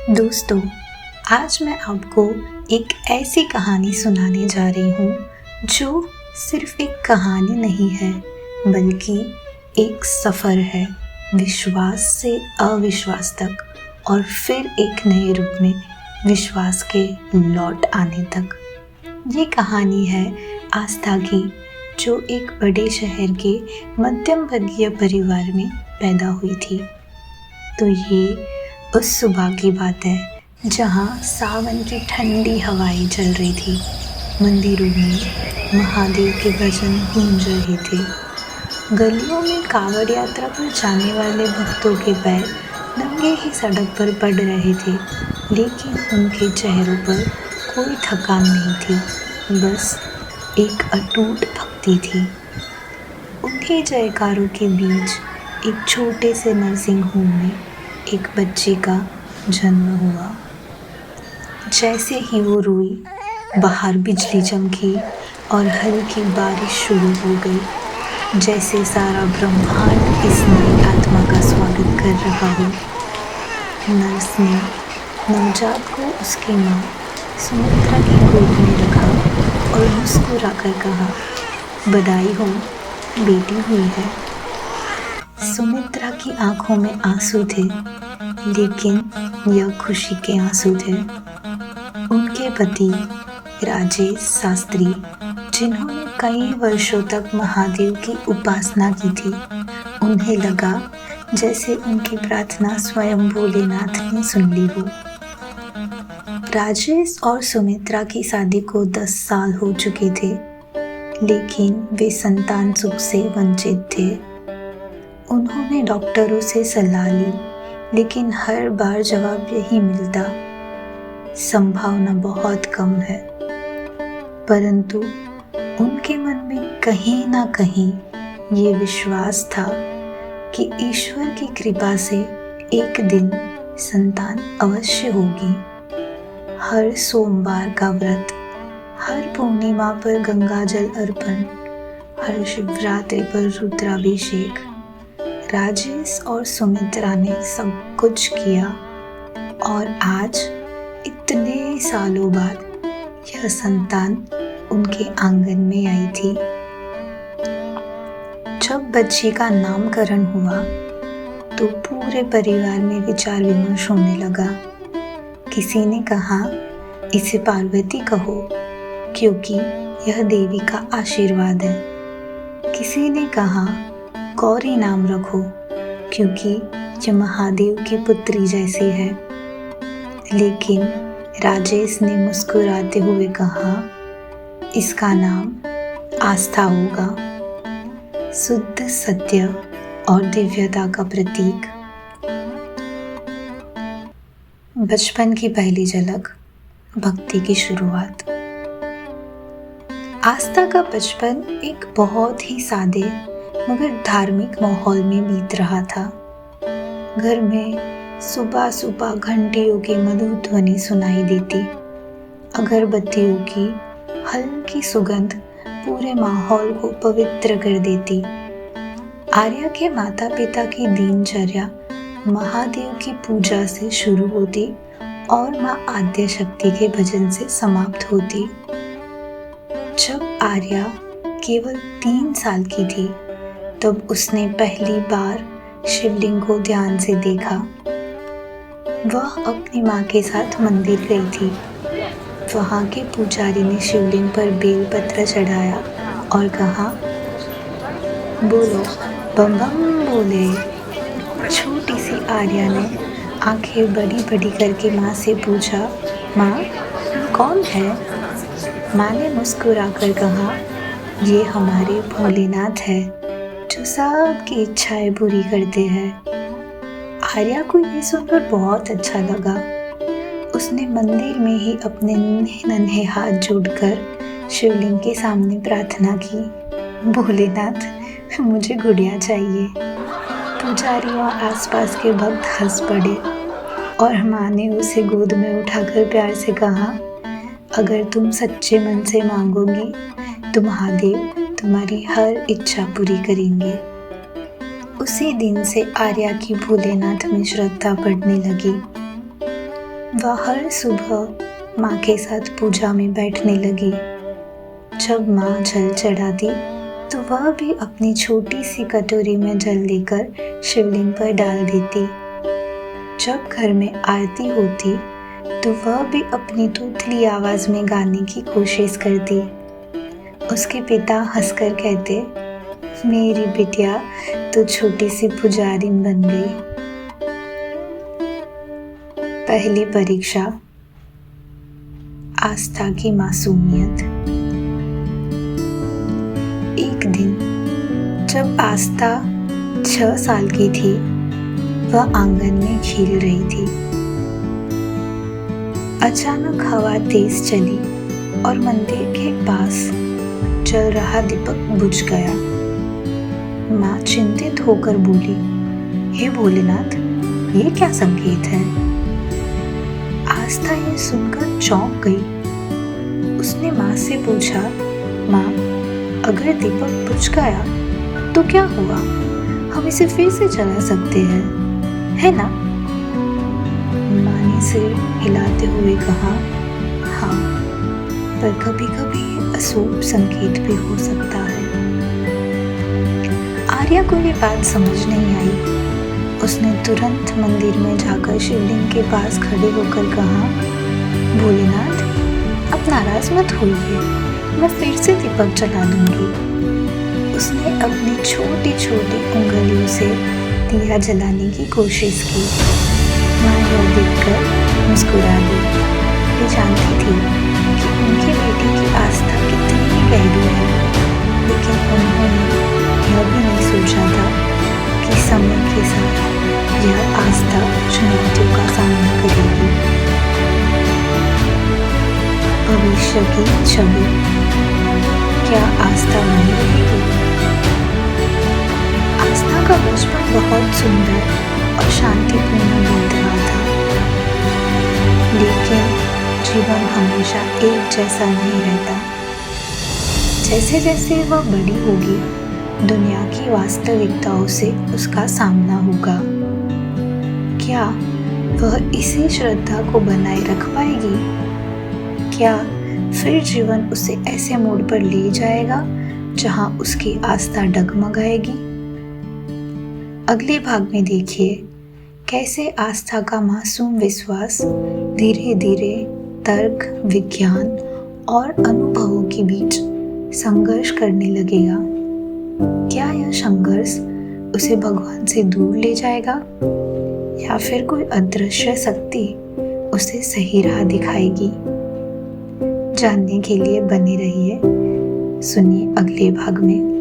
दोस्तों, आज मैं आपको एक ऐसी कहानी सुनाने जा रही हूँ जो सिर्फ एक कहानी नहीं है बल्कि एक सफ़र है विश्वास से अविश्वास तक और फिर एक नए रूप में विश्वास के लौट आने तक। ये कहानी है आस्था की, जो एक बड़े शहर के मध्यम वर्गीय परिवार में पैदा हुई थी। तो ये उस सुबह की बात है जहाँ सावन की ठंडी हवाएं चल रही थी। मंदिरों में महादेव के भजन गूंज रहे थे। गलियों में कांवड़ यात्रा पर जाने वाले भक्तों के पैर नंगे ही सड़क पर पड़ रहे थे, लेकिन उनके चेहरों पर कोई थकान नहीं थी, बस एक अटूट भक्ति थी। उन्हीं जयकारों के बीच एक छोटे से नर्सिंग होम में एक बच्चे का जन्म हुआ। जैसे ही वो रोई, बाहर बिजली चमकी और हल्की बारिश शुरू हो गई, जैसे सारा ब्रह्मांड इस नई आत्मा का स्वागत कर रहा हो। नर्स ने नवजात को उसकी माँ सुमित्रा की गोद में रखा और मुस्कुराकर कहा, बधाई हो, बेटी हुई है। सुमित्रा की आंखों में आंसू थे, लेकिन यह खुशी के आंसू थे। उनके पति राजेश शास्त्री, जिन्होंने कई वर्षों तक महादेव की उपासना की थी, उन्हें लगा जैसे उनकी प्रार्थना स्वयं भोलेनाथ ने सुन ली हो। राजेश और सुमित्रा की शादी को 10 साल हो चुके थे, लेकिन वे संतान सुख से वंचित थे। उन्होंने डॉक्टरों से सलाह ली, लेकिन हर बार जवाब यही मिलता, संभावना बहुत कम है। परंतु उनके मन में कहीं ना कहीं ये विश्वास था कि ईश्वर की कृपा से एक दिन संतान अवश्य होगी। हर सोमवार का व्रत, हर पूर्णिमा पर गंगाजल अर्पण, हर शिवरात्रि पर रुद्राभिषेक, राजेश और सुमित्रा ने सब कुछ किया और आज इतने सालों बाद यह संतान उनके आंगन में आई थी। जब बच्ची का नामकरण हुआ तो पूरे परिवार में विचार विमर्श होने लगा। किसी ने कहा, इसे पार्वती कहो क्योंकि यह देवी का आशीर्वाद है। किसी ने कहा, गौरी नाम रखो क्योंकि यह महादेव की पुत्री जैसी है। लेकिन राजेश ने मुस्कुराते हुए कहा, इसका नाम आस्था होगा, शुद्ध सत्य और दिव्यता का प्रतीक। बचपन की पहली झलक, भक्ति की शुरुआत। आस्था का बचपन एक बहुत ही सादे मगर धार्मिक माहौल में बीत रहा था। घर में सुबह सुबह घंटियों की मधुर ध्वनि सुनाई देती, अगरबत्तियों की हल्की सुगंध पूरे माहौल को पवित्र कर देती। आर्या के माता पिता की दिनचर्या महादेव की पूजा से शुरू होती और माँ आद्य शक्ति के भजन से समाप्त होती। जब आर्या केवल 3 साल की थी, तब उसने पहली बार शिवलिंग को ध्यान से देखा। वह अपनी माँ के साथ मंदिर गई थी। वहाँ के पुजारी ने शिवलिंग पर बेलपत्र चढ़ाया और कहा, बोलो बम बम बोले। छोटी सी आर्या ने आंखें बड़ी बड़ी करके माँ से पूछा, माँ कौन है? माँ ने मुस्कुराकर कहा, ये हमारे भोलेनाथ है जो सबकी इच्छाएं पूरी करते हैं। आर्या को ये सुनकर बहुत अच्छा लगा। उसने मंदिर में ही अपने नन्हे नन्हे हाथ जोड़कर शिवलिंग के सामने प्रार्थना की, भोलेनाथ मुझे गुड़िया चाहिए। पुजारी और आसपास के भक्त हंस पड़े और माँ ने उसे गोद में उठाकर प्यार से कहा, अगर तुम सच्चे मन से मांगोगी तो महादेव तुम्हारी हर इच्छा पूरी करेंगे। उसी दिन से आर्या की भोलेनाथ में श्रद्धा बढ़ने लगी। वह हर सुबह माँ के साथ पूजा में बैठने लगी। जब माँ जल चढ़ाती तो वह भी अपनी छोटी सी कटोरी में जल लेकर शिवलिंग पर डाल देती। जब घर में आरती होती तो वह भी अपनी तोतली आवाज में गाने की कोशिश करती। उसके पिता हंसकर कहते, मेरी बिटिया तो छोटी सी पुजारिन बन गई। पहली परीक्षा, आस्था की मासूमियत। एक दिन जब आस्था 6 साल की थी, वह आंगन में खेल रही थी। अचानक हवा तेज चली और मंदिर के पास जल रहा दीपक बुझ गया। माँ चिंतित होकर बोली, हे भोलेनाथ, ये क्या संकेत है? आस्था ये सुनकर चौंक गई। उसने माँ से पूछा, माँ, अगर दीपक बुझ गया तो क्या हुआ? हम इसे फिर से जला सकते हैं, है ना? माँ ने सिर हिलाते हुए कहा, हाँ, पर कभी कभी अशुभ संकेत भी हो सकता है। आर्या को ये बात समझ नहीं आई। उसने तुरंत मंदिर में जाकर शिवलिंग के पास खड़े होकर कहा, भोलेनाथ, अब नाराज मत होइए, मैं फिर से दीपक जला दूंगी। उसने अपनी छोटी छोटी उंगलियों से दिया जलाने की कोशिश की। माँ यह देखकर मुस्कुरा दी। वे जानती थी कि उनकी बेटी की आस्था कितनी गहरी है, लेकिन उन्होंने यह भी नहीं सोचा था कि समय के साथ यह आस्था चुनौतियों का सामना करेगी। भविष्य की छवि, क्या आस्था बनी रहेगी? आस्था का बचपन बहुत सुंदर और शांतिपूर्ण बीत रहा था, लेकिन जीवन हमेशा एक जैसा नहीं रहता। जैसे जैसे वह बड़ी होगी, दुनिया की वास्तविकताओं से उसका सामना होगा। क्या वह इसी श्रद्धा को बनाए रख पाएगी? क्या फिर जीवन उसे ऐसे मोड़ पर ले जाएगा जहां उसकी आस्था डगमगाएगी? अगले भाग में देखिए कैसे आस्था का मासूम विश्वास धीरे धीरे तर्क, विज्ञान और अनुभवों के बीच संघर्ष करने लगेगा। क्या यह संघर्ष उसे भगवान से दूर ले जाएगा या फिर कोई अदृश्य शक्ति उसे सही राह दिखाएगी? जानने के लिए बने रहिए। सुनिए अगले भाग में।